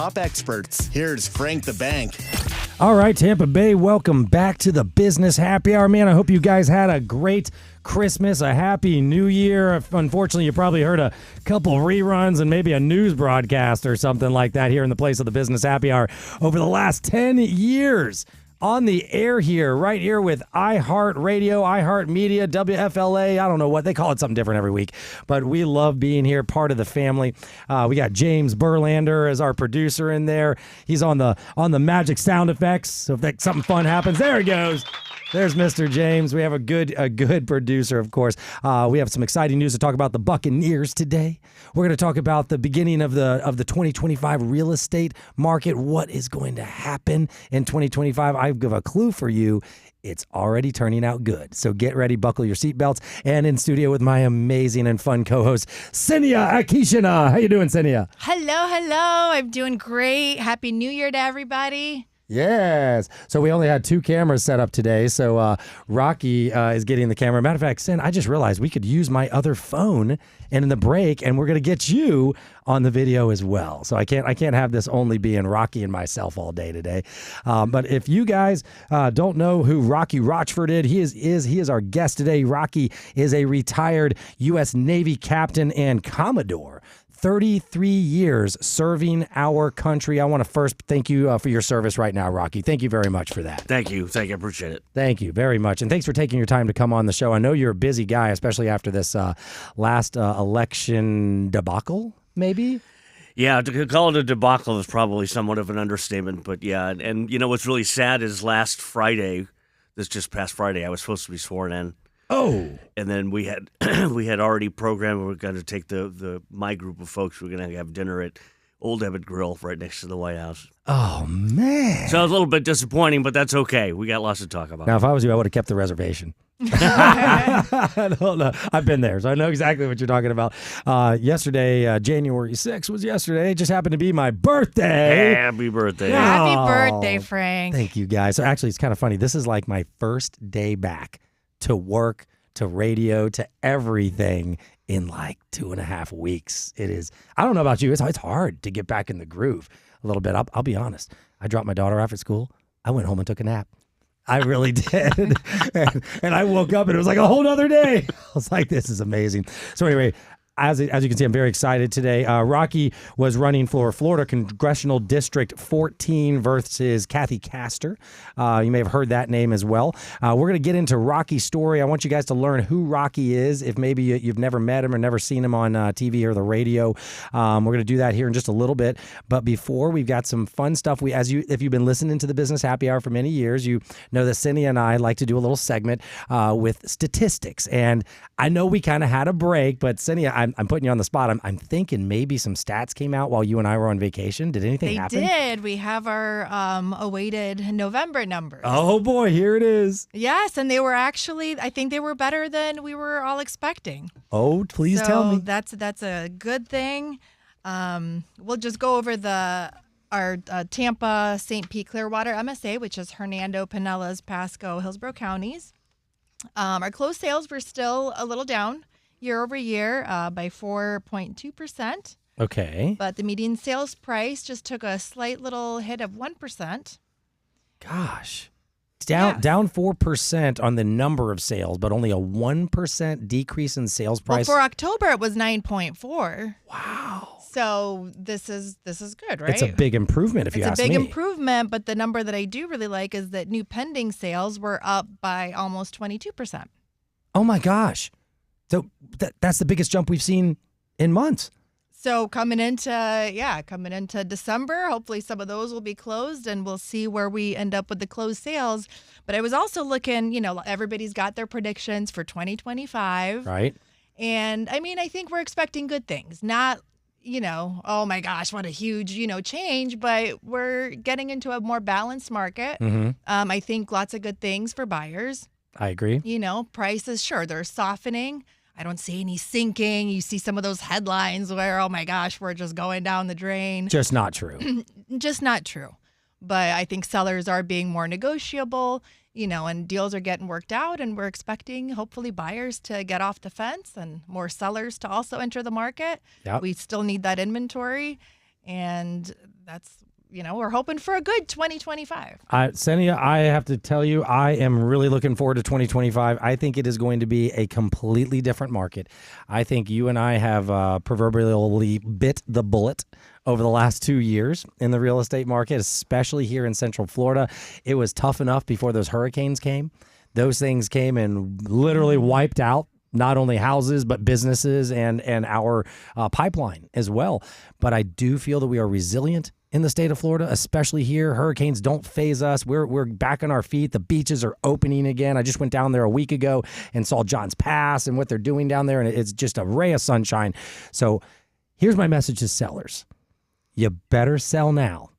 Top experts. Here's Frank the Bank. All right, Tampa Bay, welcome back to the Business Happy Hour. Man, I hope you guys had a great Christmas, a happy New Year. Unfortunately, you probably heard a couple reruns and maybe a news broadcast or something like that here in the place of the Business Happy Hour over the last 10 years. On the air here, right here with iHeartRadio, iHeartMedia, WFLA. I don't know what they call it, something different every week, but we love being here, part of the family. We got James Berlander as our producer in there. He's on the magic sound effects. So if something fun happens, there he goes. There's Mr. James. We have a good producer, of course. We have some exciting news to talk about the Buccaneers today. We're going to talk about the beginning of the 2025 real estate market. What is going to happen in 2025? I give a clue for you. It's already turning out good. So get ready, buckle your seatbelts. And in studio with my amazing and fun co-host, Senia Akishina. How you doing, Senia? Hello. I'm doing great. Happy New Year to everybody. Yes. So we only had 2 cameras set up today. So Rocky is getting the camera. Matter of fact, Sin, I just realized we could use my other phone and in the break, and we're going to get you on the video as well. So I can't have this only being Rocky and myself all day today. But if you guys don't know who Rocky Rochford is, he is our guest today. Rocky is a retired U.S. Navy captain and Commodore. 33 years serving our country. I want to first thank you for your service right now, Rocky. Thank you very much for that. Thank you. I appreciate it. Thank you very much. And thanks for taking your time to come on the show. I know you're a busy guy, especially after this last election debacle, maybe? Yeah, to call it a debacle is probably somewhat of an understatement. But yeah, and you know what's really sad is last Friday, this just past Friday, I was supposed to be sworn in. Oh, and then we had already programmed. We were going to take my group of folks. We were going to have dinner at Old Ebbitt Grill right next to the White House. Oh man! So it was a little bit disappointing, but that's okay. We got lots to talk about. Now, if I was you, I would have kept the reservation. I don't know. I've been there, so I know exactly what you're talking about. Yesterday, January 6th was yesterday. It just happened to be my birthday. Happy birthday! Happy birthday, Frank. Thank you, guys. So actually, it's kind of funny. This is like my first day back to work, to radio, to everything in like 2.5 weeks. It is. I don't know about you. It's hard to get back in the groove a little bit. I'll be honest. I dropped my daughter off at school. I went home and took a nap. I really did. and I woke up and it was like a whole nother day. I was like, this is amazing. So anyway, as you can see, I'm very excited today. Rocky was running for Florida Congressional District 14 versus Kathy Castor. You may have heard that name as well. We're going to get into Rocky's story. I want you guys to learn who Rocky is, if maybe you've never met him or never seen him on TV or the radio. We're going to do that here in just a little bit. But before, we've got some fun stuff. If you've been listening to the Business Happy Hour for many years, you know that Cindy and I like to do a little segment with statistics. And I know we kind of had a break, but Cindy, I'm putting you on the spot. I'm thinking maybe some stats came out while you and I were on vacation. Did anything happen? They did. We have our awaited November numbers. Oh, boy. Here it is. Yes, and they were actually, I think they were better than we were all expecting. Oh, please tell me. That's a good thing. We'll just go over our Tampa, St. Pete, Clearwater MSA, which is Hernando, Pinellas, Pasco, Hillsborough counties. Our closed sales were still a little down year over year by 4.2%. Okay. But the median sales price just took a slight little hit of 1%. Gosh. It's down 4% on the number of sales, but only a 1% decrease in sales price. Well, for October, it was 9.4. Wow. So this is good, right? It's a big improvement if you ask me. It's a big improvement, but the number that I do really like is that new pending sales were up by almost 22%. Oh, my gosh. So that's the biggest jump we've seen in months. So coming into December, hopefully some of those will be closed and we'll see where we end up with the closed sales. But I was also looking, everybody's got their predictions for 2025. Right. And I mean, I think we're expecting good things, not, oh my gosh, what a huge, change, but we're getting into a more balanced market. Mm-hmm. I think lots of good things for buyers. I agree. Prices, sure, they're softening. I don't see any sinking. You see some of those headlines where, oh my gosh, we're just going down the drain. Just not true. Just not true. But I think sellers are being more negotiable, and deals are getting worked out. And we're expecting, hopefully, buyers to get off the fence and more sellers to also enter the market. Yep. We still need that inventory. And that's, we're hoping for a good 2025. Senia, I have to tell you, I am really looking forward to 2025. I think it is going to be a completely different market. I think you and I have proverbially bit the bullet over the last 2 years in the real estate market, especially here in Central Florida. It was tough enough before those hurricanes came. Those things came and literally wiped out not only houses, but businesses and our pipeline as well. But I do feel that we are resilient in the state of Florida, especially here. Hurricanes don't faze us. We're back on our feet. The beaches are opening again. I just went down there a week ago and saw Johns Pass and what they're doing down there, and it's just a ray of sunshine. So here's my message to sellers. You better sell now,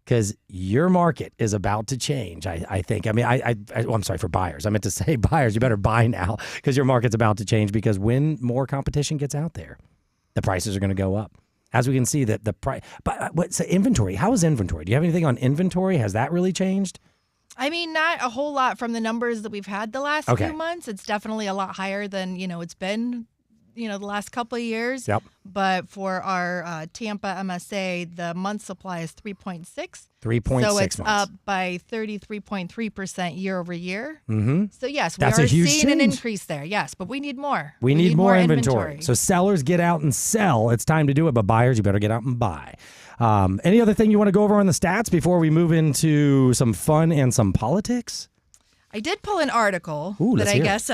because your market is about to change, I think. I mean, I'm sorry, for buyers. I meant to say buyers, you better buy now, because your market's about to change, because when more competition gets out there, the prices are going to go up. As we can see, that the price. But what's inventory? How is inventory? Do you have anything on inventory? Has that really changed? I mean, not a whole lot from the numbers that we've had the last few months. It's definitely a lot higher than, it's been, the last couple of years. Yep. But for our Tampa MSA, the month supply is 3.6. 3.6 So it's months. up by 33.3% year over year. Mm-hmm. So yes, we That's are a huge seeing an change. increase there. Yes, but we need more. We need more inventory. So sellers, get out and sell. It's time to do it. But buyers, you better get out and buy. Any other thing you want to go over on the stats before we move into some fun and some politics? I did pull an article that I guess,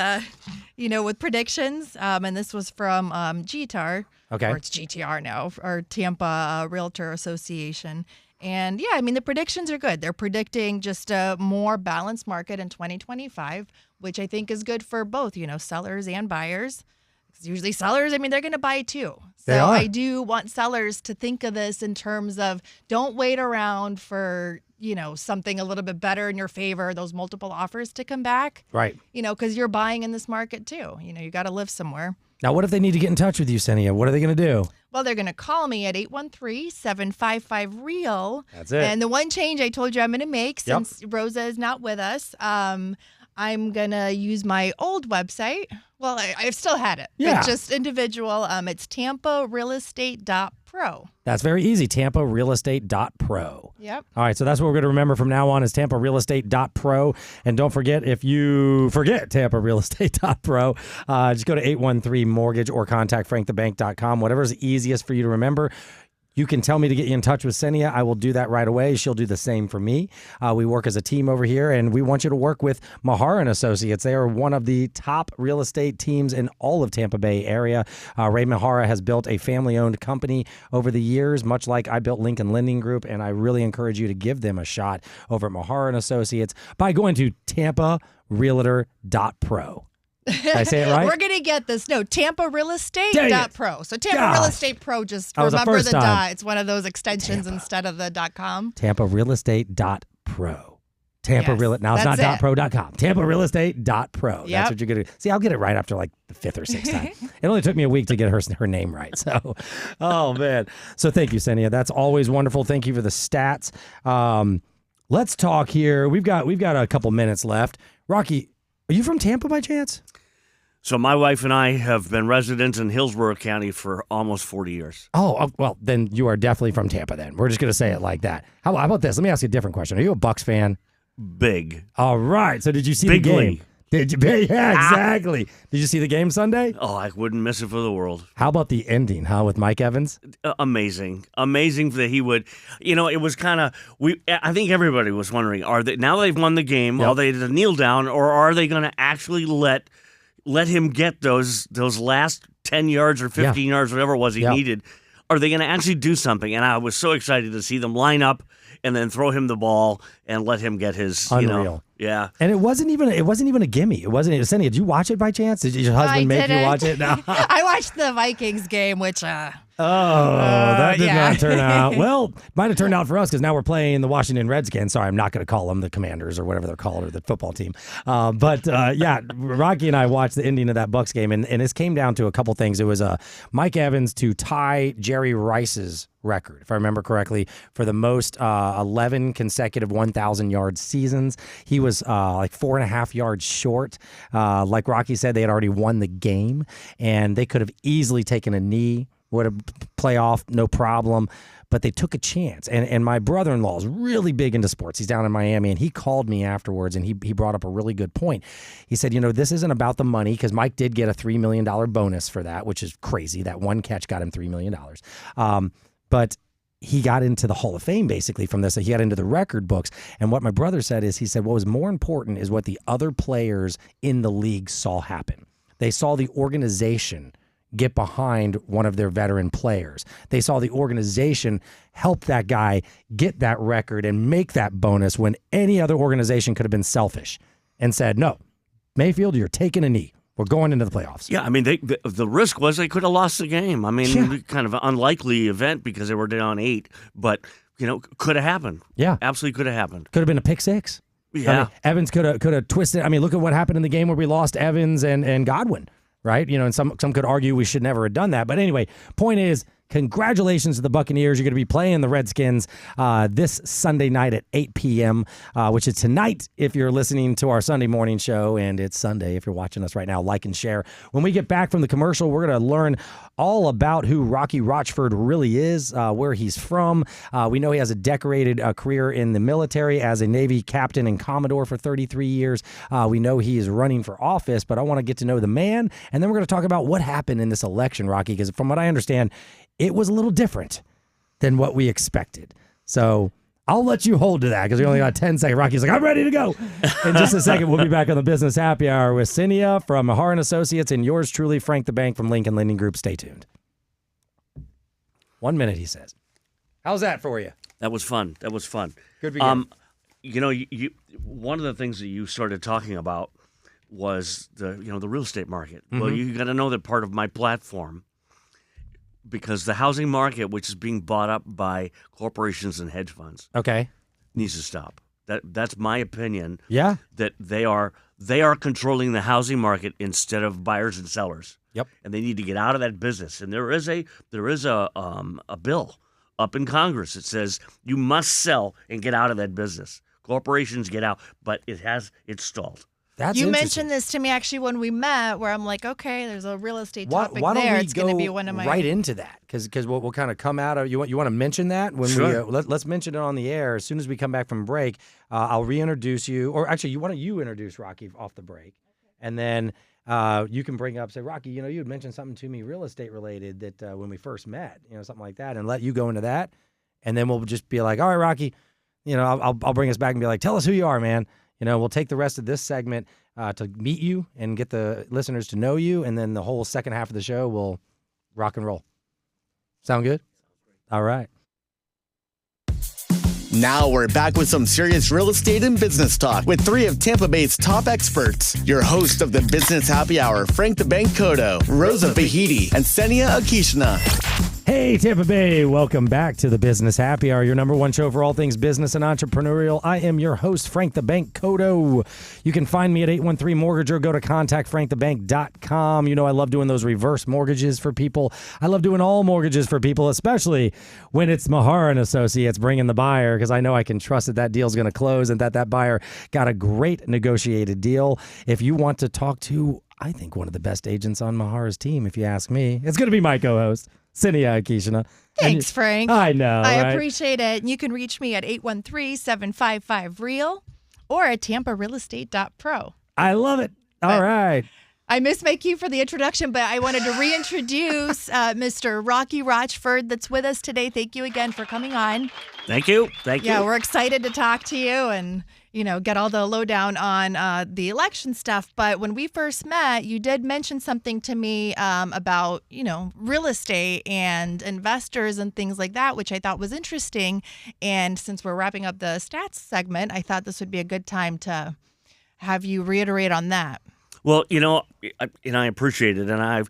with predictions, and this was from GTAR, Okay. or it's GTR now, or Tampa Realtor Association. And yeah, I mean, the predictions are good. They're predicting just a more balanced market in 2025, which I think is good for both, sellers and buyers. Because usually sellers, I mean, they're going to buy too. So They are. I do want sellers to think of this in terms of don't wait around for something a little bit better in your favor, those multiple offers to come back. Right. Because you're buying in this market too. You got to live somewhere. Now, what if they need to get in touch with you, Senia? What are they going to do? Well, they're going to call me at 813-755-REAL. That's it. And the one change I told you I'm going to make, since Rosa is not with us, I'm going to use my old website. Well, I've still had it. Yeah. But just individual. It's tamparealestate.pro. That's very easy. TampaRealEstate.pro. Yep. All right, so that's what we're going to remember from now on is TampaRealEstate.pro. And don't forget, if you forget TampaRealEstate.pro, just go to 813-MORTGAGE or contact frankthebank.com. Whatever's easiest for you to remember. You can tell me to get you in touch with Senia. I will do that right away. She'll do the same for me. We work as a team over here, and we want you to work with Mahara and Associates. They are one of the top real estate teams in all of Tampa Bay area. Ray Mahara has built a family-owned company over the years, much like I built Lincoln Lending Group, and I really encourage you to give them a shot over at Mahara and Associates by going to TampaRealtor.pro. Did I say it right? We're going to get this. No, TampaRealEstate.pro. So Tampa Real Estate Pro, just remember the dot. It's one of those extensions instead of the .com. TampaRealEstate.pro. Now it's not .pro.com. TampaRealEstate.pro. Yep. That's what you're going to see. I'll get it right after like the fifth or sixth time. It only took me a week to get her name right. So, oh man. So thank you, Senia. That's always wonderful. Thank you for the stats. Let's talk here. We've got a couple minutes left. Rocky, are you from Tampa by chance? So my wife and I have been residents in Hillsborough County for almost 40 years. Oh, well, then you are definitely from Tampa then. We're just going to say it like that. How about this? Let me ask you a different question. Are you a Bucs fan? Big. All right. So did you see the game? Bigly. Did you? Yeah, exactly. Did you see the game Sunday? Oh, I wouldn't miss it for the world. How about the ending, with Mike Evans? Amazing that he would. It was kind of. I think everybody was wondering: now they've won the game? Yep. Are they to kneel down, or are they going to actually let him get those last 10 yards or 15 yards, whatever it was he needed? Are they going to actually do something? And I was so excited to see them line up and then throw him the ball and let him get his. Unreal. Yeah. And it wasn't even a gimme. It wasn't. Senia, did you watch it by chance? Did your husband make you watch it? No. I watched the Vikings game, which. That did not turn out. Well, might have turned out for us because now we're playing the Washington Redskins. Sorry, I'm not going to call them the Commanders or whatever they're called, or the football team. But Rocky and I watched the ending of that Bucs game, and this came down to a couple things. It was Mike Evans to tie Jerry Rice's record, if I remember correctly, for the most 11 consecutive 1,000-yard seasons. He was like 4.5 yards short. Like Rocky said, they had already won the game, and they could have easily taken a knee would have play off, no problem. But they took a chance. And my brother-in-law is really big into sports. He's down in Miami, and he called me afterwards, and he brought up a really good point. He said, this isn't about the money, because Mike did get a $3 million bonus for that, which is crazy. That one catch got him $3 million. But he got into the Hall of Fame, basically, from this. He got into the record books. And what my brother said is, he said, what was more important is what the other players in the league saw happen. They saw the organization get behind one of their veteran players. They saw the organization help that guy get that record and make that bonus when any other organization could have been selfish and said, no, Mayfield, you're taking a knee. We're going into the playoffs. Yeah, I mean, the risk was they could have lost the game. I mean, kind of an unlikely event because they were down 8, but, could have happened. Yeah. Absolutely could have happened. Could have been a pick 6. Yeah. I mean, Evans could have twisted. I mean, look at what happened in the game where we lost Evans and Godwin. Right? And some could argue we should never have done that. But anyway, point is, congratulations to the Buccaneers. You're going to be playing the Redskins this Sunday night at 8 p.m., which is tonight if you're listening to our Sunday morning show, and it's Sunday if you're watching us right now. Like and share. When we get back from the commercial, we're going to learn all about who Rocky Rochford really is, where he's from. We know he has a decorated career in the military as a Navy captain and Commodore for 33 years. We know he is running for office, but I want to get to know the man, and then we're going to talk about what happened in this election, Rocky, because from what I understand, it was a little different than what we expected. So I'll let you hold to that because we only got 10 seconds. Rocky's like, I'm ready to go. In just a second, we'll be back on the Business Happy Hour with Cinia from Mahar & Associates and yours truly, Frank the Bank from Lincoln Lending Group. Stay tuned. 1 minute, he says. How's that for you? That was fun. Good begin. You one of the things that you started talking about was the real estate market. Mm-hmm. Well, you got to know that part of my platform, because the housing market, which is being bought up by corporations and hedge funds, needs to stop. That's my opinion. Yeah, that they are controlling the housing market instead of buyers and sellers. Yep, and they need to get out of that business. And there is a bill up in Congress that says you must sell and get out of that business. Corporations get out, but it's stalled. You mentioned this to me actually when we met, where I'm like, okay, there's a real estate topic why there. Don't we it's going to be one of my right into that because we'll kind of come out of you want to mention that when sure. Let's mention it on the air as soon as we come back from break. I'll reintroduce you, or actually, you introduce Rocky off the break, and then you can bring up, say, Rocky, you had mentioned something to me real estate related that when we first met, something like that, and let you go into that, and then we'll just be like, all right, Rocky, I'll bring us back and be like, tell us who you are, man. We'll take the rest of this segment to meet you and get the listeners to know you, and then the whole second half of the show will rock and roll. Sound good? All right. Now we're back with some serious real estate and business talk with 3 of Tampa Bay's top experts. Your host of the Business Happy Hour, Frank the Bank Cotto, Rosa Vahidi, and Cinia Akishna. Hey, Tampa Bay. Welcome back to the Business Happy Hour, your number one show for all things business and entrepreneurial. I am your host, Frank the Bank Cotto. You can find me at 813-MORTGAGE or go to contactfrankthebank.com. I love doing those reverse mortgages for people. I love doing all mortgages for people, especially when it's Mahar & Associates bringing the buyer, because I know I can trust that deal's going to close and that buyer got a great negotiated deal. If you want to talk to, I think, one of the best agents on Mahar's team, if you ask me, it's going to be my co-host, Cinia Akishna. Thanks, Frank. I know. I right? appreciate it. You can reach me at 813-755-REAL or at tamparealestate.pro. I love it. All right. I missed my cue for the introduction, but I wanted to reintroduce Mr. Rocky Rochford that's with us today. Thank you again for coming on. Thank you. Yeah, we're excited to talk to you and, get all the lowdown on the election stuff. But when we first met, you did mention something to me about, real estate and investors and things like that, which I thought was interesting. And since we're wrapping up the stats segment, I thought this would be a good time to have you reiterate on that. Well, I appreciate it, and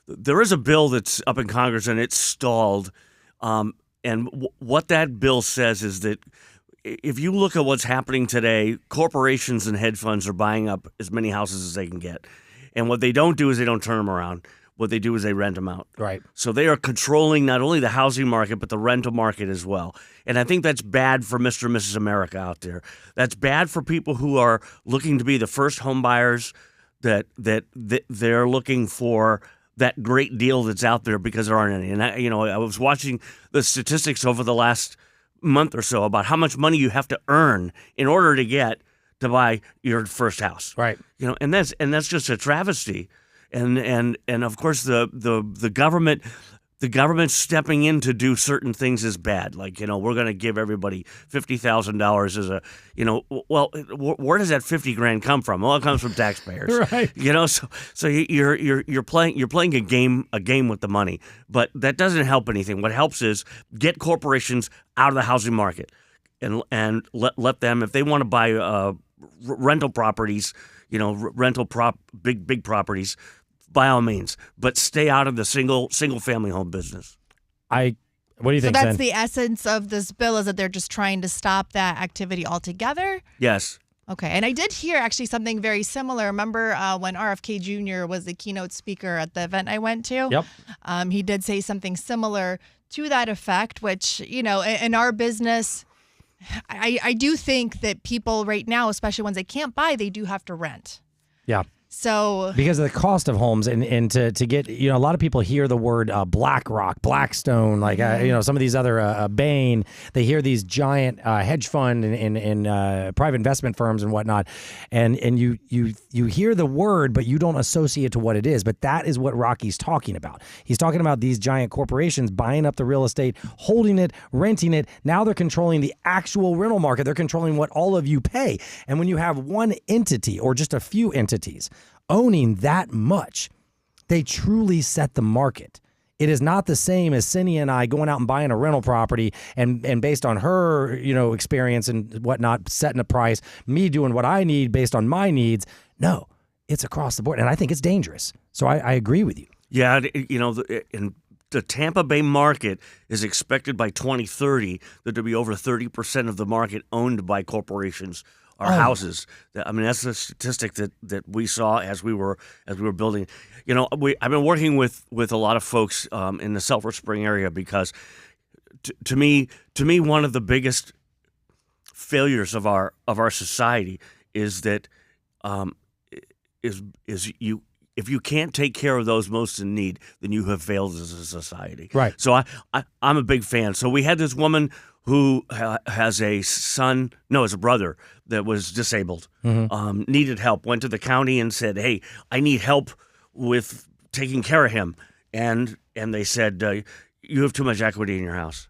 there is a bill that's up in Congress, and it's stalled. What that bill says is that if you look at what's happening today, corporations and hedge funds are buying up as many houses as they can get, and what they don't do is they don't turn them around. What they do is they rent them out. Right. So they are controlling not only the housing market, but the rental market as well. And I think that's bad for Mr. and Mrs. America out there. That's bad for people who are looking to be the first home buyers, that they're looking for that great deal that's out there because there aren't any. And I was watching the statistics over the last month or so about how much money you have to earn in order to buy your first house. Right. And that's just a travesty. And of course the government stepping in to do certain things is bad. Like, we're going to give everybody $50,000 as well, where does that $50,000 come from? Well, it comes from taxpayers. Right. So you're playing a game with the money, but that doesn't help anything. What helps is get corporations out of the housing market and let them, if they want to buy rental properties, big properties, by all means, but stay out of the single family home business. What do you think, So Sen? that's the essence of this bill, is that they're just trying to stop that activity altogether? Yes. Okay. And I did hear actually something very similar. Remember when RFK Jr. was the keynote speaker at the event I went to? Yep. He did say something similar to that effect, which, in our business, I do think that people right now, especially ones they can't buy, they do have to rent. Yeah. So because of the cost of homes and to get, a lot of people hear the word BlackRock, Blackstone, like, some of these other Bain, they hear these giant hedge fund and private investment firms and whatnot. And you hear the word, but you don't associate to what it is. But that is what Rocky's talking about. He's talking about these giant corporations buying up the real estate, holding it, renting it. Now they're controlling the actual rental market. They're controlling what all of you pay. And when you have one entity or just a few entities owning that much, they truly set the market. It is not the same as Cindy and I going out and buying a rental property and based on her, experience and whatnot, setting a price, me doing what I need based on my needs. No, it's across the board. And I think it's dangerous. So I agree with you. Yeah, in the Tampa Bay market is expected by 2030 that there'll be over 30% of the market owned by corporations. Houses. I mean, that's the statistic that we saw as we were building. I've been working with a lot of folks in the Sulphur Spring area because, to me, one of the biggest failures of our society is that if you can't take care of those most in need, then you have failed as a society. Right. So I'm a big fan. So we had this woman who has a brother that was disabled, needed help, went to the county and said, hey, I need help with taking care of him. And they said, you have too much equity in your house.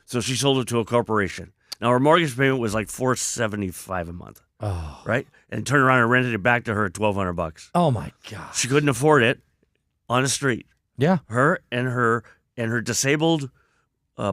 So she sold it to a corporation. Now, her mortgage payment was like $475 a month. Oh. Right? And turned around and rented it back to her at $1,200. Oh, my gosh. She couldn't afford it on the street. Yeah. Her and her disabled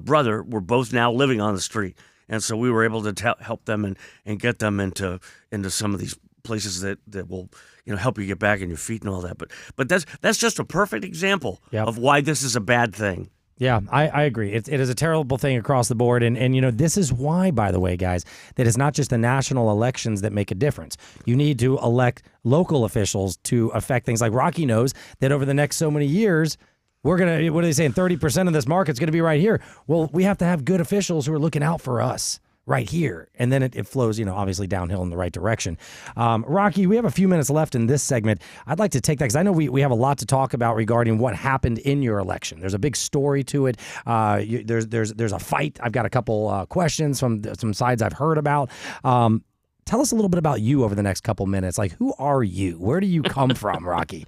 brother were both now living on the street. And so we were able to help them and get them into some of these places that will help you get back on your feet and all that. But that's just a perfect example of why this is a bad thing. Yeah, I agree. It is a terrible thing across the board. And this is why, by the way, guys, that it's not just the national elections that make a difference. You need to elect local officials to affect things. Like Rocky knows that over the next so many years, we're going to, what are they saying, 30% of this market's going to be right here. Well, we have to have good officials who are looking out for us right here. And then it flows, obviously downhill in the right direction. Rocky, we have a few minutes left in this segment. I'd like to take that because I know we have a lot to talk about regarding what happened in your election. There's a big story to it. There's a fight. I've got a couple questions from some sides I've heard about. Tell us a little bit about you over the next couple minutes. Like, who are you? Where do you come from, Rocky?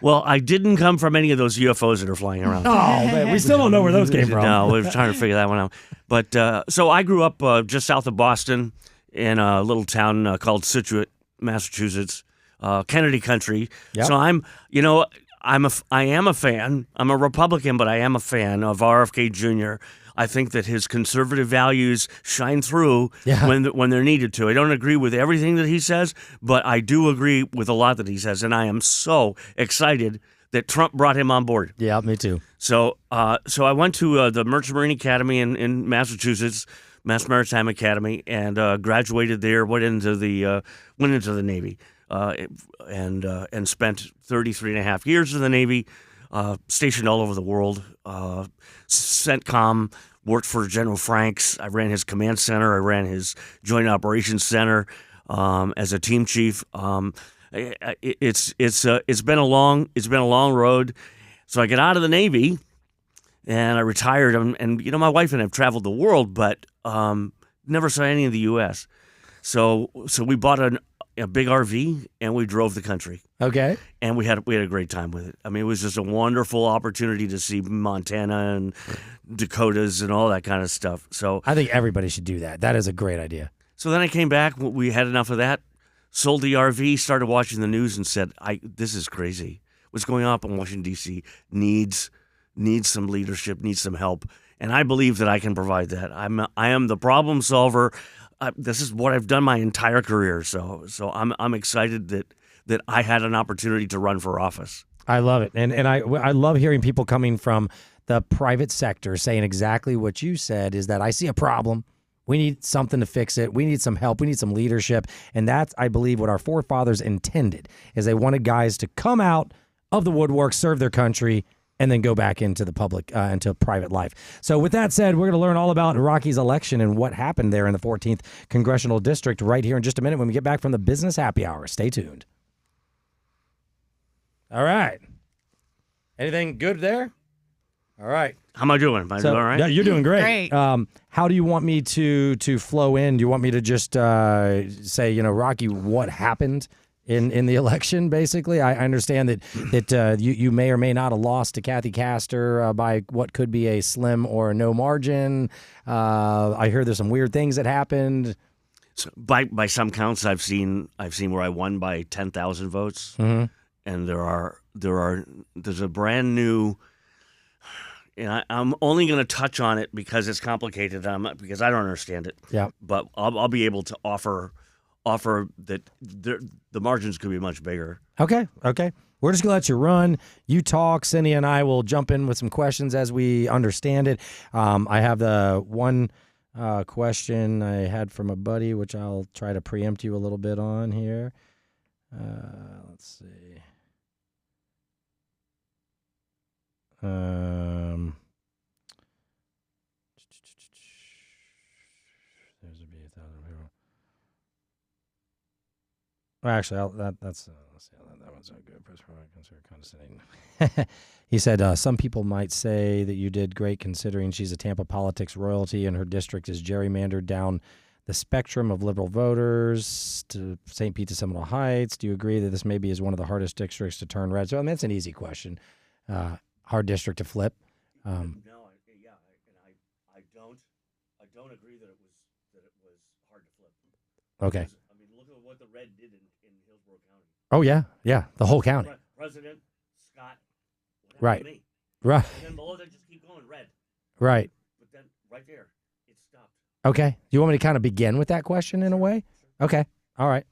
Well, I didn't come from any of those UFOs that are flying around. Oh, man, we still don't know where those came from. No, we're trying to figure that one out. But so I grew up just south of Boston in a little town called Situate, Massachusetts, Kennedy country. Yep. So I am a fan. I'm a Republican, but I am a fan of RFK Jr. I think that his conservative values shine through when they're needed to. I don't agree with everything that he says, but I do agree with a lot that he says, and I am so excited that Trump brought him on board. Yeah, me too. So I went to the Merchant Marine Academy in Massachusetts, Mass Maritime Academy, and graduated there. Went into the Navy, and spent 33 and a half years in the Navy. Stationed all over the world, CENTCOM, worked for General Franks. I ran his command center. I ran his Joint Operations Center as a team chief. It's been a long road. So I got out of the Navy, and I retired. And my wife and I have traveled the world, but never saw any of the U.S. So we bought a big RV and we drove the country. Okay. And we had a great time with it. I mean, it was just a wonderful opportunity to see Montana and Dakotas and all that kind of stuff. So I think everybody should do that. That is a great idea. So then I came back. We had enough of that. Sold the RV. Started watching the news and said, "This is crazy. What's going on up in Washington D.C. needs some leadership, needs some help." And I believe that I can provide that. I am the problem solver. This is what I've done my entire career. So I'm excited that I had an opportunity to run for office. I love it. And I love hearing people coming from the private sector saying exactly what you said, is that I see a problem. We need something to fix it. We need some help. We need some leadership. And that's, I believe, what our forefathers intended, is they wanted guys to come out of the woodwork, serve their country, and then go back into the public, into private life. So with that said, we're going to learn all about Rocky's election and what happened there in the 14th Congressional District right here in just a minute when we get back from the Business Happy Hour. Stay tuned. All right. Anything good there? All right. How am I doing? Am I doing all right? Yeah, you're doing great. Great. How do you want me to flow in? Do you want me to just say, Rocky, what happened in the election, basically? I understand that you may or may not have lost to Kathy Castor by what could be a slim or no margin. I hear there's some weird things that happened. So by some counts, I've seen where I won by 10,000 votes, Mm-hmm. and there's a brand new. And I'm only going to touch on it because it's complicated. Because I don't understand it. Yeah. But I'll be able to offer that the margins could be much bigger. Okay. We're just going to let you run. You talk. Cindy and I will jump in with some questions as we understand it. I have the one question I had from a buddy, which I'll try to preempt you a little bit on here. Let's see. There's a B1,000 people. Well, actually, that's let's see, that one's not good. Press for consider condescending. He said some people might say that you did great considering she's a Tampa politics royalty and her district is gerrymandered down the spectrum of liberal voters to St. Pete to Seminole Heights. Do you agree that this maybe is one of the hardest districts to turn red? So that's an easy question. Hard district to flip. No, and I don't agree that it was hard to flip. Okay. Because, I mean, look at what the red did in Hillsborough County. Oh yeah, the whole county. President Scott. Right. Me. Right. And then below that, just keep going red. Right. But then right there, it stopped. Okay. Do you want me to kind of begin with that question in a way? Okay. All right.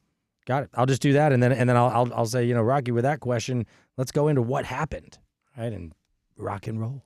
Got it. I'll just do that, and then I'll say, Rocky, with that question, let's go into what happened, right, and rock and roll.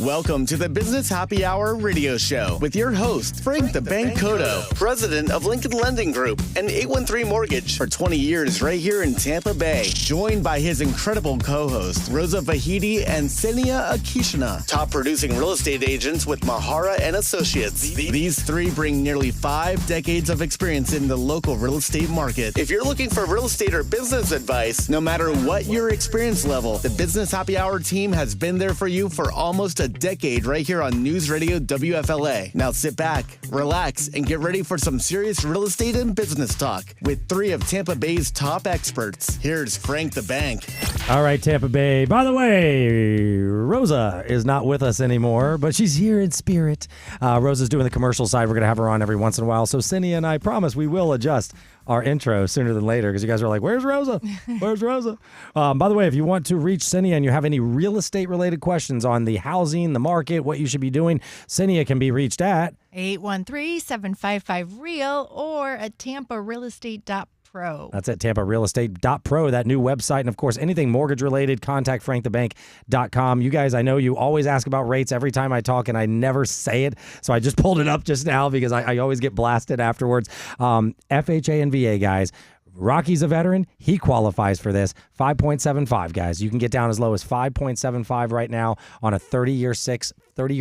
Welcome to the Business Happy Hour radio show with your host, Frank the Bank Cotto, president of Lincoln Lending Group and 813 Mortgage for 20 years right here in Tampa Bay. Joined by his incredible co-hosts, Rosa Vahidi and Senia Akishina, top producing real estate agents with Mahara and Associates. These three bring nearly 5 decades of experience in the local real estate market. If you're looking for real estate or business advice, no matter what your experience level, the Business Happy Hour team has been there for you for almost a decade right here on News Radio WFLA. Now sit back, relax, and get ready for some serious real estate and business talk with 3 of Tampa Bay's top experts. Here's Frank the Bank. All right, Tampa Bay. By the way, Rosa is not with us anymore, but she's here in spirit. Rosa's doing the commercial side. We're going to have her on every once in a while. So Cindy and I promise we will adjust our intro sooner than later because you guys are like, where's Rosa? Where's Rosa? By the way, if you want to reach Senia and you have any real estate related questions on the housing, the market, what you should be doing, Senia can be reached at 813-755-REAL or at tamparealestate.pro. That's at tamparealestate.pro, that new website. And, of course, anything mortgage-related, contact frankthebank.com. You guys, I know you always ask about rates every time I talk, and I never say it. So I just pulled it up just now because I always get blasted afterwards. FHA and VA, guys. Rocky's a veteran. He qualifies for this. 5.75, guys. You can get down as low as 5.75 right now on a 30-year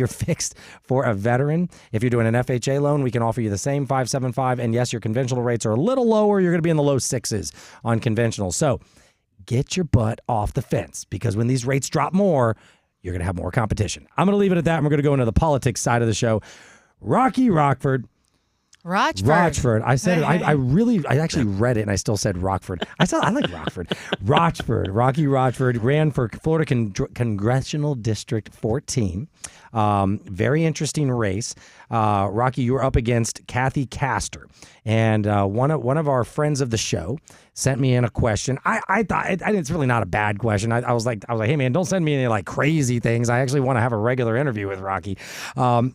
fixed for a veteran. If you're doing an FHA loan, we can offer you the same 5.75. And yes, your conventional rates are a little lower. You're going to be in the low sixes on conventional. So get your butt off the fence, because when these rates drop more, you're going to have more competition. I'm going to leave it at that, and we're going to go into the politics side of the show. Rochford. I said it. I actually read it, and I still said Rochford. I like Rochford. Rochford ran for Florida Congressional District 14. Very interesting race. Rocky, you were up against Kathy Castor, and one of our friends of the show sent me in a question. I thought it's really not a bad question. I was like, hey man, don't send me any like crazy things. I actually want to have a regular interview with Rocky.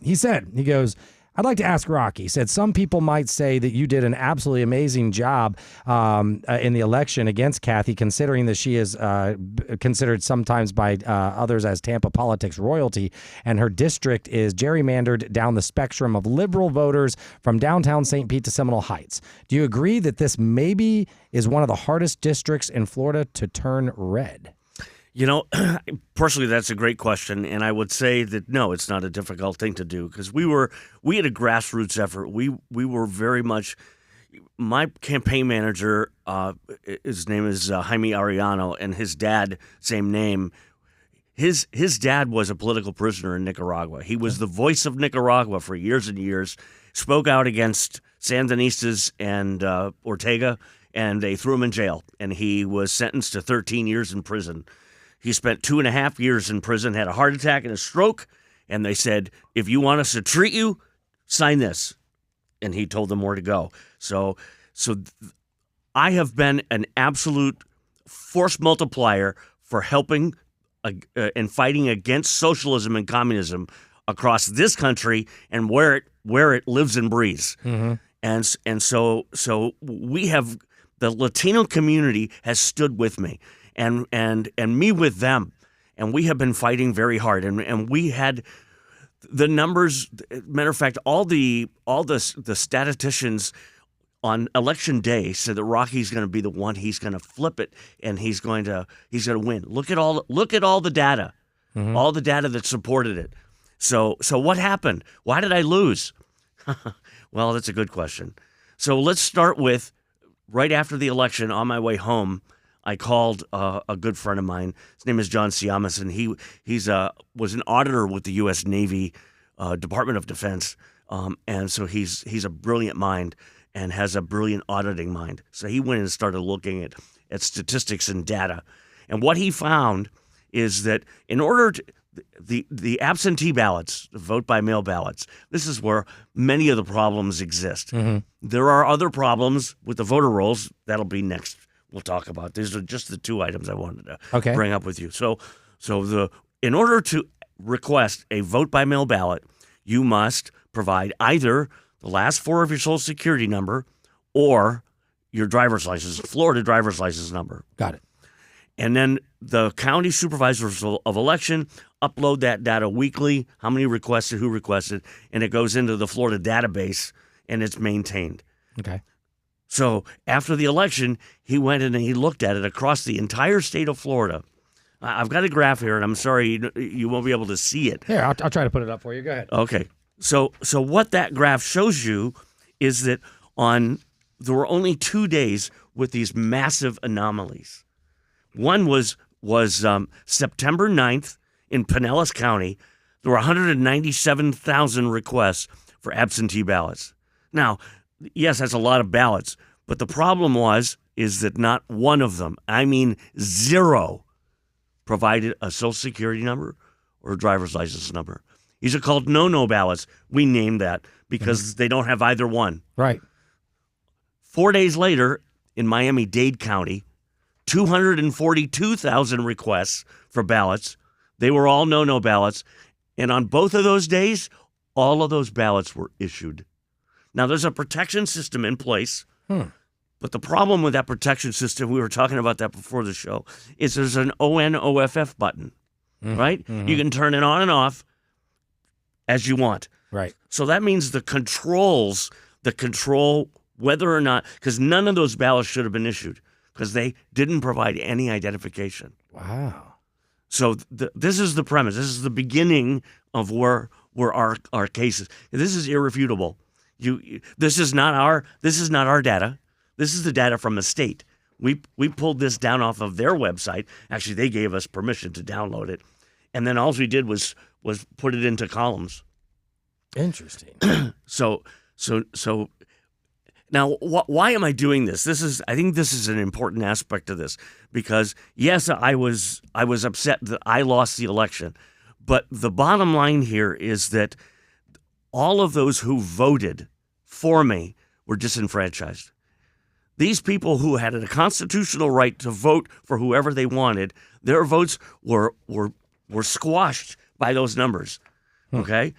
He goes, I'd like to ask Rocky. He said, some people might say that you did an absolutely amazing job in the election against Kathy, considering that she is considered sometimes by others as Tampa politics royalty, and her district is gerrymandered down the spectrum of liberal voters from downtown St. Pete to Seminole Heights. Do you agree that this maybe is one of the hardest districts in Florida to turn red? You know, personally, that's a great question, and I would say that no, it's not a difficult thing to do, because we had a grassroots effort. We were very much. My campaign manager, his name is Jaime Arellano, and his dad, same name. His dad was a political prisoner in Nicaragua. He was the voice of Nicaragua for years and years. Spoke out against Sandinistas and Ortega, and they threw him in jail, and he was sentenced to 13 years in prison. He spent 2.5 years in prison, had a heart attack and a stroke, and they said, if you want us to treat you, sign this. And he told them where to go. So I have been an absolute force multiplier for helping and fighting against socialism and communism across this country and where it lives and breathes. Mm-hmm. And so we have, the Latino community has stood with me. And me with them, and we have been fighting very hard, and we had the numbers. Matter of fact, all the statisticians on election day said that Rocky's going to be the one. He's going to flip it, and he's going to win. Look at all the data, mm-hmm. all the data that supported it. So what happened? Why did I lose? Well, that's a good question. So let's start with right after the election. On my way home, I called a good friend of mine. His name is John Siamas, and he was an auditor with the U.S. Navy Department of Defense, and so he's a brilliant mind and has a brilliant auditing mind. So he went and started looking at statistics and data, and what he found is that in order to the absentee ballots, the vote by mail ballots, this is where many of the problems exist. Mm-hmm. There are other problems with the voter rolls. That'll be next. We'll talk about. These are just the two items I wanted to bring up with you. So in order to request a vote by mail ballot, you must provide either the last four of your Social Security number or your driver's license, Florida driver's license number. Got it. And then the county supervisors of election upload that data weekly, how many requested, who requested, and it goes into the Florida database and it's maintained. Okay. So after the election, he went in and he looked at it across the entire state of Florida. I've got a graph here, and I'm sorry you won't be able to see it. Here, I'll try to put it up for you. Go ahead. Okay. So what that graph shows you is that there were only 2 days with these massive anomalies. One was September 9th in Pinellas County. There were 197,000 requests for absentee ballots. Now, yes, that's a lot of ballots, but the problem is that not one of them, I mean zero, provided a Social Security number or a driver's license number. These are called no-no ballots. We named that because they don't have either one. Right. 4 days later, in Miami-Dade County, 242,000 requests for ballots. They were all no-no ballots. And on both of those days, all of those ballots were issued. Now, there's a protection system in place, but the problem with that protection system, we were talking about that before the show, is there's an ON-OFF button, right? Mm-hmm. You can turn it on and off as you want. Right. So that means the controls that control whether or not, because none of those ballots should have been issued because they didn't provide any identification. Wow. So this is the premise. This is the beginning of where our case is. This is irrefutable. This is not our data. This is the data from the state. We pulled this down off of their website. Actually, they gave us permission to download it, and then all we did was put it into columns. Interesting. So now, why am I doing this? I think this is an important aspect of this because yes, I was upset that I lost the election, but the bottom line here is that all of those who voted for me were disenfranchised. These people who had a constitutional right to vote for whoever they wanted, their votes were squashed by those numbers. Okay.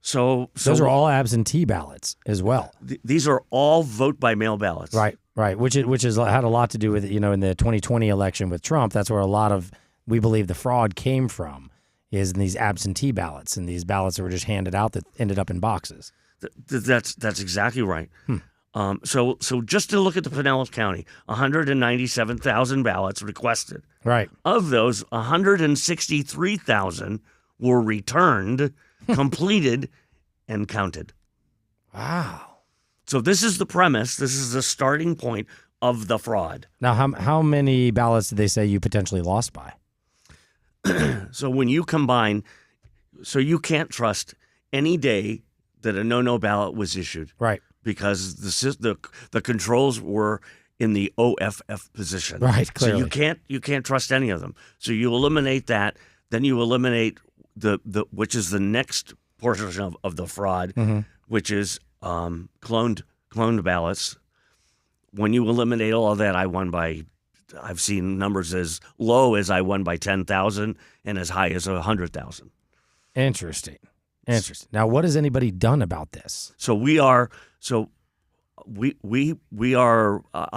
So those are all absentee ballots as well. These are all vote by mail ballots. Right. Which is had a lot to do with, in the 2020 election with Trump. That's where a lot of, we believe, the fraud came from, is in these absentee ballots, and these ballots that were just handed out that ended up in boxes. That's exactly right. So just to look at the Pinellas County, 197,000 ballots requested. Right. Of those, 163,000 were returned, completed, and counted. Wow. So this is the premise. This is the starting point of the fraud. Now, how many ballots did they say you potentially lost by? So when you combine, so you can't trust any day that a no ballot was issued. Right. Because the controls were in the OFF position. Right, clearly. So you can't trust any of them. So you eliminate that, then you eliminate the which is the next portion of the fraud, which is cloned ballots. When you eliminate all of that, I've seen numbers as low as I won by 10,000 and as high as 100,000. Interesting. Now, what has anybody done about this? So we are. I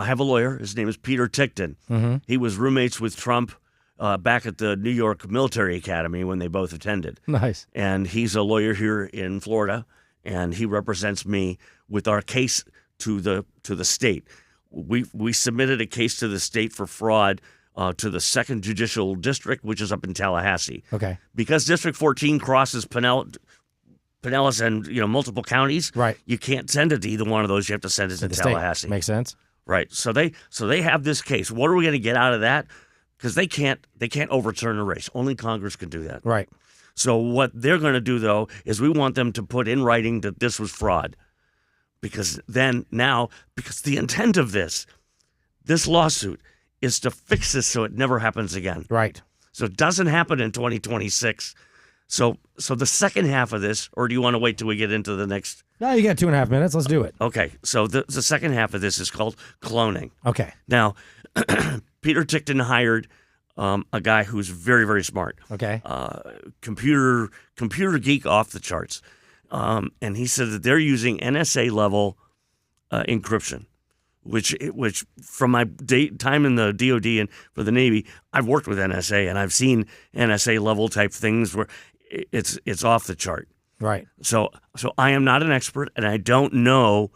have a lawyer. His name is Peter Tickton. He was roommates with Trump back at the New York Military Academy when they both attended. Nice. And he's a lawyer here in Florida, and he represents me with our case to the state. We submitted a case to the state for fraud to the 2nd Judicial District, which is up in Tallahassee. Okay. Because District 14 crosses Pinellas and multiple counties. Right. You can't send it to either one of those. You have to send it to Tallahassee. State. Makes sense. Right. So they have this case. What are we going to get out of that? Because they can't overturn a race. Only Congress can do that. Right. So what they're going to do though is we want them to put in writing that this was fraud. Because the intent of this lawsuit is to fix this so it never happens again. Right. So it doesn't happen in 2026. So the second half of this, or do you want to wait till we get into the next? No, you got 2.5 minutes. Let's do it. Okay. So the second half of this is called cloning. Okay. Now, Peter Tickton hired a guy who's very, very smart. Okay. Computer geek off the charts. And he said that they're using NSA level encryption, which from my time in the DOD and for the Navy, I've worked with NSA and I've seen NSA level type things where it's off the chart. Right. So I am not an expert and I don't know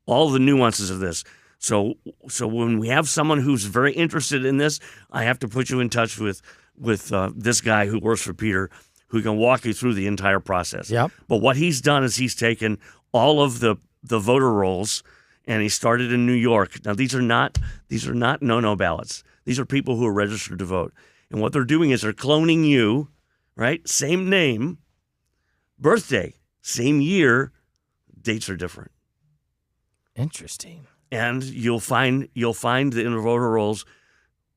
all the nuances of this. So when we have someone who's very interested in this, I have to put you in touch with this guy who works for Peter, who can walk you through the entire process. Yep. But what he's done is he's taken all of the voter rolls and he started in New York. Now these are not no ballots. These are people who are registered to vote. And what they're doing is they're cloning you, right? Same name, birthday, same year, dates are different. Interesting. And you'll find in the voter rolls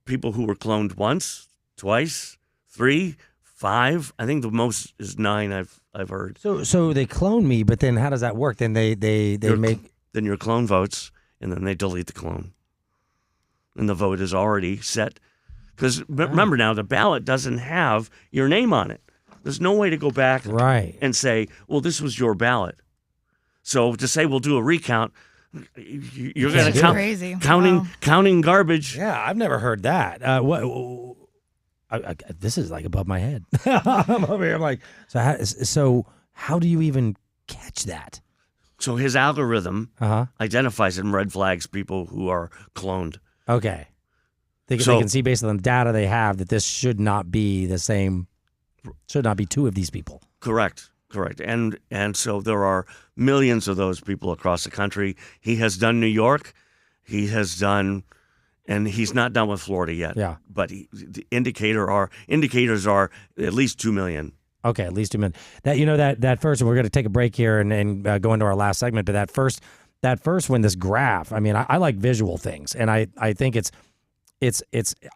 people who were cloned once, twice, 3, 5. I think the most is 9. I've heard. So they clone me, but then how does that work? Then they then your clone votes, and then they delete the clone, and the vote is already set. Because remember now, the ballot doesn't have your name on it. There's no way to go back and say, well, this was your ballot. So to say we'll do a recount, you're going to count crazy. Counting garbage. Yeah, I've never heard that. This is like above my head. I'm over here. I'm like, so how do you even catch that? So his algorithm identifies and red flags people who are cloned. Okay. They can see based on the data they have that this should not be the same, should not be two of these people. Correct. And so there are millions of those people across the country. He has done New York. He has done, and he's not done with Florida yet. Yeah. But the indicators are at least 2 million. Okay, at least 2 million. That first, and we're going to take a break here and go into our last segment. But that first one, this graph. I mean, I like visual things, and I think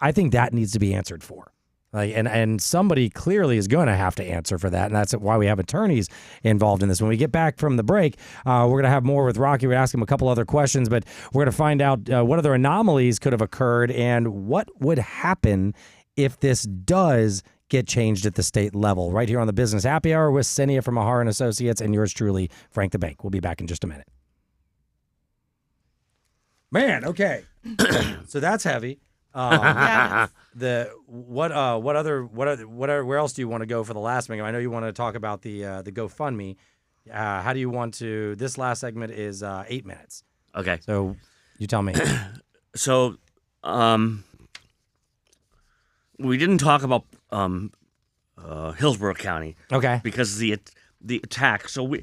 I think that needs to be answered for. And somebody clearly is going to have to answer for that, and that's why we have attorneys involved in this. When we get back from the break, we're going to have more with Rocky. We're going to ask him a couple other questions, but we're going to find out what other anomalies could have occurred and what would happen if this does get changed at the state level. Right here on the Business Happy Hour with Senia from Ahar & Associates and yours truly, Frank the Bank. We'll be back in just a minute. Man, okay. So that's heavy. Yeah. Where else do you want to go for the last segment? I know you want to talk about the GoFundMe. How do you want to? This last segment is 8 minutes. Okay. So you tell me. So we didn't talk about Hillsborough County. Okay. Because of the attack. So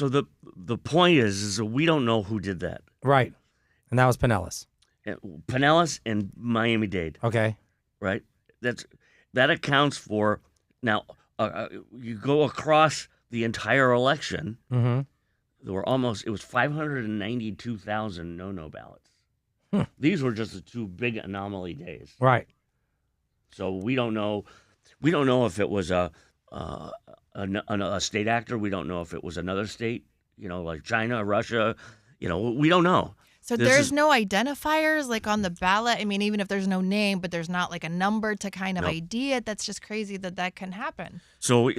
the point is that we don't know who did that. Right. And that was Pinellas. Pinellas and Miami-Dade. Okay. Right? That accounts for, now, you go across the entire election, Mm-hmm. it was 592,000 no ballots. These were just the two big anomaly days. Right. So we don't know if it was a state actor. We don't know if it was another state, like China, Russia. We don't know. So there's no identifiers like on the ballot. I mean, even if there's no name, but there's not like a number to kind of ID it. That's just crazy that can happen. So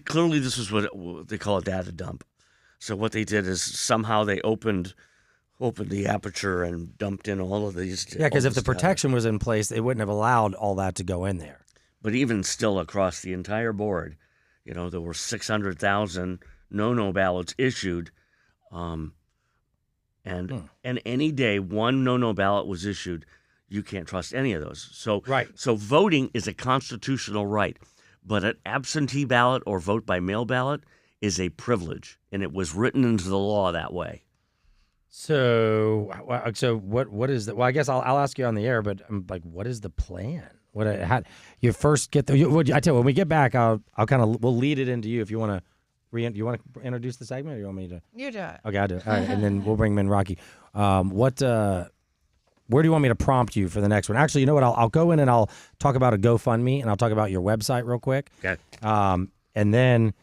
clearly this is what they call a data dump. So what they did is somehow they opened the aperture and dumped in all of these. Yeah, because if the data. protection was in place, they wouldn't have allowed all that to go in there. But even still, across the entire board, there were 600,000 no ballots issued. And any day one no ballot was issued, you can't trust any of those. So right. So voting is a constitutional right, but an absentee ballot or vote by mail ballot is a privilege, and it was written into the law that way. So what is the? Well, I guess I'll ask you on the air, but what is the plan? How you first get the? I tell you, when we get back, we'll lead it into you if you want to. You want to introduce the segment, or you want me to? You do it. Okay, I'll do it. All right, and then we'll bring him in, Rocky. Where do you want me to prompt you for the next one? Actually, you know what? I'll go in and I'll talk about a GoFundMe, and I'll talk about your website real quick. Okay. And then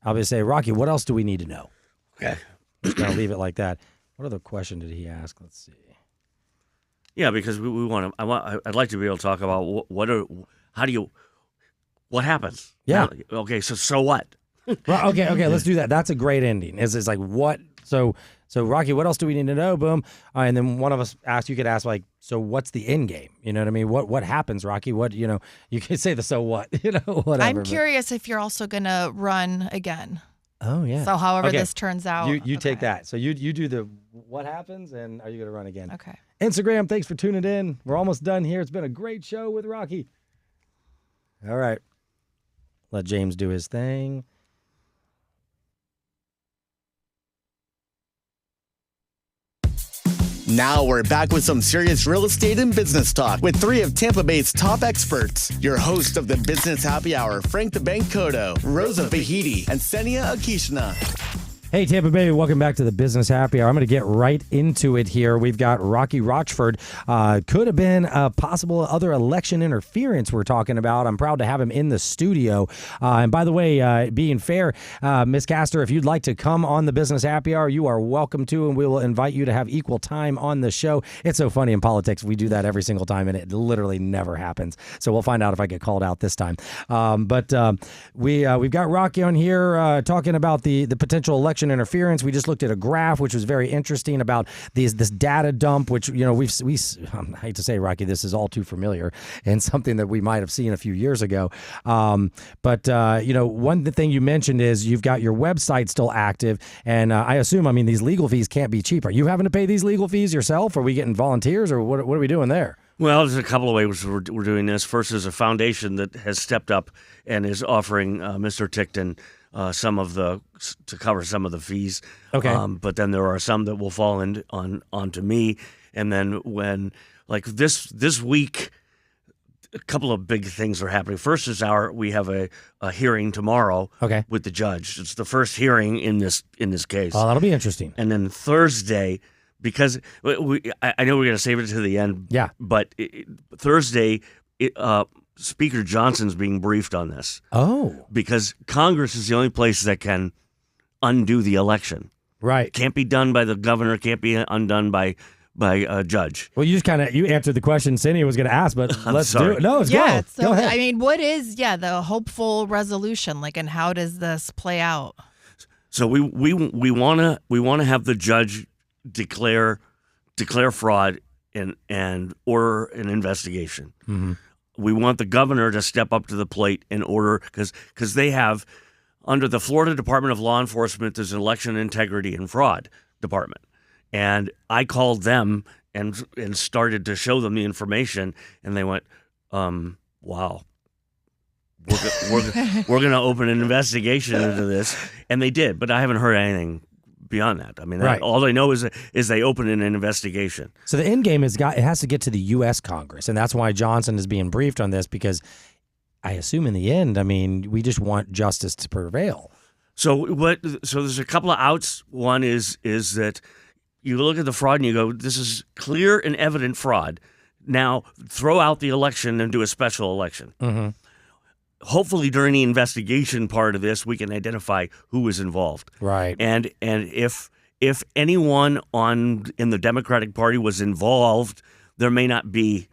I'll just say, Rocky, what else do we need to know? Okay. Just gonna leave it like that. What other question did he ask? Let's see. Yeah, because we want to. I'd like to be able to talk about what happens. Yeah. Okay. So what? Well, okay, let's do that. That's a great ending. It's like what? So Rocky, what else do we need to know? Boom. And then one of us you could ask so what's the end game? You know what I mean? What happens, Rocky? What, you could say the so what, whatever. I'm curious if you're also going to run again. Oh, yeah. So however this turns out. You take that. So you do the what happens, and are you going to run again? Okay. Instagram, thanks for tuning in. We're almost done here. It's been a great show with Rocky. All right. Let James do his thing. Now we're back with some serious real estate and business talk with three of Tampa Bay's top experts. Your host of the Business Happy Hour, Frank the Bank Cotto, Rosa Fahidi, and Senia Akishna. Hey, Tampa Bay, welcome back to the Business Happy Hour. I'm going to get right into it here. We've got Rocky Rochford. Could have been a possible other election interference we're talking about. I'm proud to have him in the studio. And by the way, being fair, Ms. Castor, if you'd like to come on the Business Happy Hour, you are welcome to, and we will invite you to have equal time on the show. It's so funny in politics. We do that every single time, and it literally never happens. So we'll find out if I get called out this time. But we've got Rocky on here talking about the potential election election interference. We just looked at a graph, which was very interesting about this data dump, which, you know, we I hate to say, Rocky, this is all too familiar and something that we might have seen a few years ago. But you know, one thing you mentioned is you've got your website still active. And I assume, I mean, these legal fees can't be cheap. Are you having to pay these legal fees yourself? Are we getting volunteers, or what are we doing there? Well, there's a couple of ways we're doing this. First is a foundation that has stepped up and is offering Mr. Tickton to cover some of the fees. Okay. But then there are some that will fall onto me. And then when, like this week, a couple of big things are happening. First is we have a hearing tomorrow. Okay. With the judge. It's the first hearing in this case. Oh, that'll be interesting. And then Thursday, because I know we're going to save it to the end. Yeah. But Thursday, Speaker Johnson's being briefed on this. Oh. Because Congress is the only place that can undo the election. Right. Can't be done by the governor. Can't be undone by a judge. Well, you answered the question Cindy was going to ask, but let's sorry. do it. No, Yeah. go. So, Go ahead. I mean, what is the hopeful resolution like, and how does this play out? So we want to have the judge declare fraud and order an investigation. Mm-hmm. We want the governor to step up to the plate and order, because they have, under the Florida Department of Law Enforcement, there's an election integrity and fraud department. And I called them and started to show them the information, and they went, wow. We're going to open an investigation into this. And they did, but I haven't heard anything beyond that. I mean, Right. all I know is they opened an investigation. So the end game it has to get to the U.S. Congress, and that's why Johnson is being briefed on this, because I assume in the end, I mean, we just want justice to prevail. So there's a couple of outs. One is that you look at the fraud and you go, this is clear and evident fraud. Now throw out the election and do a special election. Mm-hmm. Hopefully during the investigation part of this, we can identify who was involved. Right. And if anyone in the Democratic Party was involved, there may not be.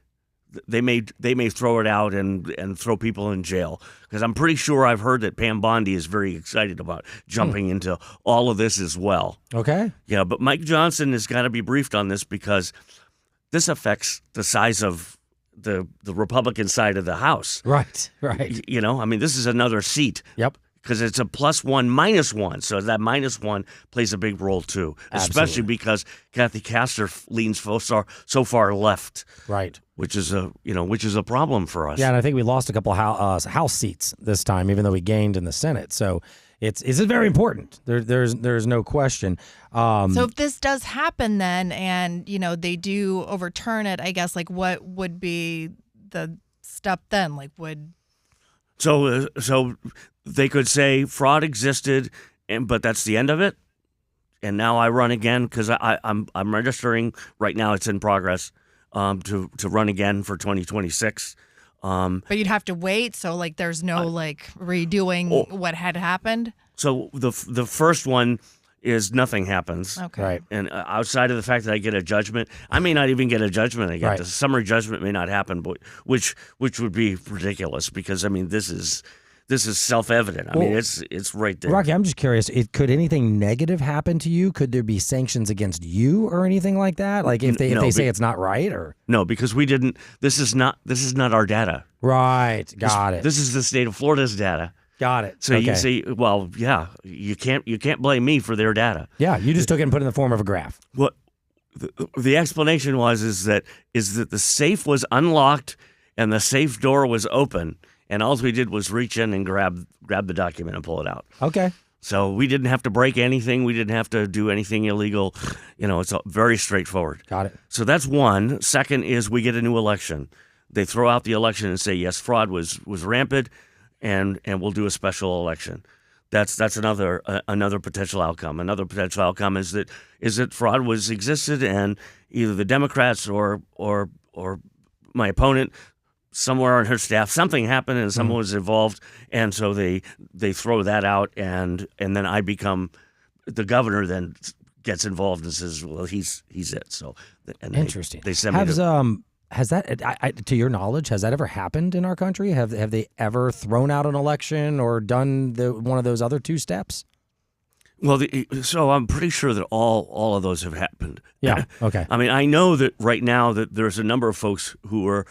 They may throw it out and throw people in jail, because I'm pretty sure I've heard that Pam Bondi is very excited about jumping into all of this as well. Okay. Yeah, but Mike Johnson has got to be briefed on this, because this affects the size of the Republican side of the House. Right. You know, I mean, this is another seat. Yep. Because it's a +1, -1. So that -1 plays a big role too, especially Absolutely. because Kathy Castor leans so far left. Right. Which is a problem for us. Yeah, and I think we lost a couple of House seats this time, even though we gained in the Senate. So it's very important. There's no question. So if this does happen then, and they do overturn it, I guess, like, what would be the step then? Like, So they could say fraud existed, but that's the end of it. And now I run again, because I'm registering right now. It's in progress to run again for 2026. but you'd have to wait. So like, there's no redoing what had happened. So the first one is nothing happens. Okay. Right. And outside of the fact that I get a judgment, I may not even get a judgment again. Right. The summary judgment may not happen, but which would be ridiculous, because I mean this is self-evident. I mean it's right there. Rocky, I'm just curious. Could anything negative happen to you? Could there be sanctions against you or anything like that? Like if they say it's not right, or no, because we didn't. This is not our data. right? Got it. This is the state of Florida's data. Got it. So okay. you say, well, yeah, you can't blame me for their data. Yeah, you just took it and put it in the form of a graph. What the explanation is that the safe was unlocked and the safe door was open, and all we did was reach in and grab the document and pull it out. Okay. So we didn't have to break anything. We didn't have to do anything illegal. It's very straightforward. Got it. So that's one. Second is we get a new election. They throw out the election and say, yes, fraud was rampant, and we'll do a special election. That's another potential outcome. Another potential outcome is that fraud existed, and either the Democrats or my opponent, somewhere on her staff, something happened and someone was involved, and so they throw that out, and then I become the governor. Then gets involved and says, well, he's it. So Interesting. They send me Has that, to your knowledge, has that ever happened in our country? Have they ever thrown out an election or done one of those other two steps? Well, so I'm pretty sure that all of those have happened. Yeah. Okay. I mean, I know that right now that there's a number of folks who are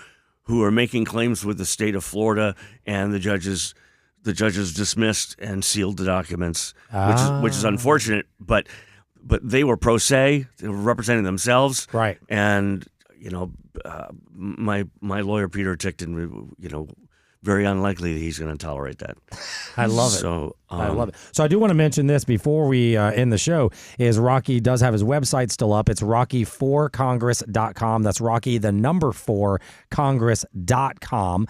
making claims with the state of Florida, and the judges dismissed and sealed the documents, which is unfortunate. But they were pro se, they were representing themselves, Right. And my lawyer Peter Tickton, very unlikely that he's going to tolerate that. I love it. So I love it. So I do want to mention this before we end the show, is Rocky does have his website still up. It's Rocky4Congress.com. That's Rocky, the number 4, Congress.com.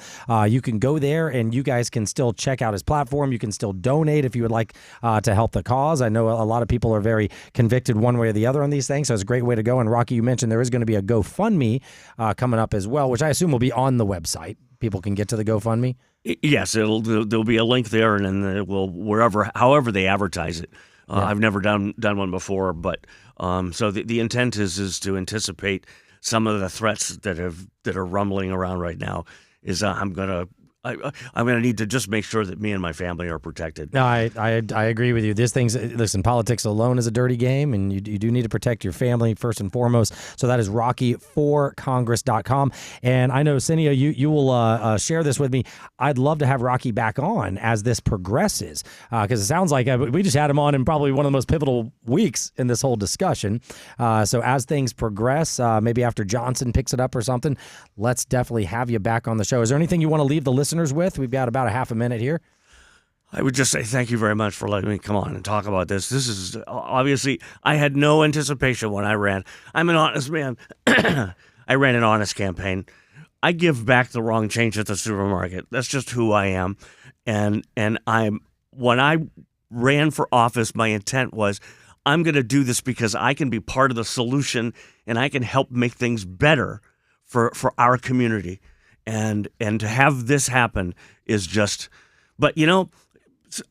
You can go there and you guys can still check out his platform. You can still donate if you would like to help the cause. I know a lot of people are very convicted one way or the other on these things, so it's a great way to go. And Rocky, you mentioned there is going to be a GoFundMe coming up as well, which I assume will be on the website. People can get to the GoFundMe? Yes, there'll be a link there, and then it will however they advertise it. I've never done one before, but so the intent is to anticipate some of the threats that are rumbling around right now. I'm gonna need to just make sure that me and my family are protected. No, I agree with you. Listen, politics alone is a dirty game, and you do need to protect your family first and foremost. So that is Rocky4Congress.com. And I know, Cynthia, you will share this with me. I'd love to have Rocky back on as this progresses, because it sounds like we just had him on in probably one of the most pivotal weeks in this whole discussion. So as things progress, maybe after Johnson picks it up or something, let's definitely have you back on the show. Is there anything you want to leave the listeners with? We've got about a half a minute here. I would just say thank you very much for letting me come on and talk about this. This is obviously, I had no anticipation when I ran. I'm an honest man. I ran an honest campaign. I give back the wrong change at the supermarket. That's just who I am. And when I ran for office, my intent was I'm going to do this because I can be part of the solution and I can help make things better for our community. And to have this happen is just, but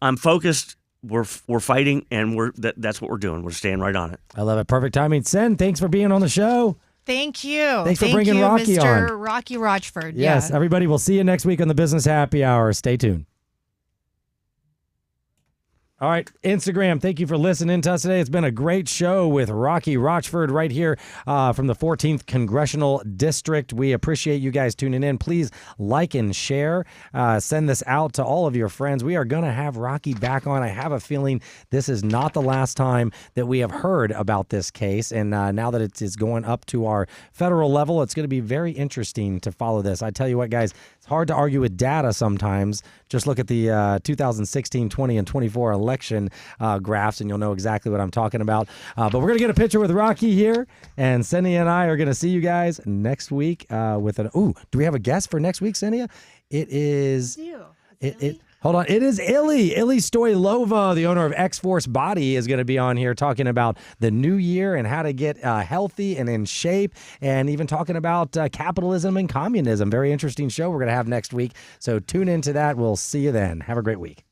I'm focused. We're fighting, and that's what we're doing. We're staying right on it. I love it. Perfect timing. Sen, thanks for being on the show. Thank you. Thanks for bringing Rocky Mr. on. Rocky Rochford. Yes, Yeah. everybody, we'll see you next week on the Business Happy Hour. Stay tuned. All right, Instagram, thank you for listening to us today. It's been a great show with Rocky Rochford right here from the 14th Congressional District. We appreciate you guys tuning in. Please like and share. Send this out to all of your friends. We are going to have Rocky back on. I have a feeling this is not the last time that we have heard about this case. And now that it is going up to our federal level, it's going to be very interesting to follow this. I tell you what, guys, it's hard to argue with data sometimes. Just look at the 2016, 20, and 24 election graphs, and you'll know exactly what I'm talking about. But we're going to get a picture with Rocky here, and Cynthia and I are going to see you guys next week with an... Ooh, do we have a guest for next week, Cynthia? It is... Hold on. It is Illy Stoylova, the owner of X-Force Body, is going to be on here talking about the new year and how to get healthy and in shape, and even talking about capitalism and communism. Very interesting show we're going to have next week. So tune into that. We'll see you then. Have a great week.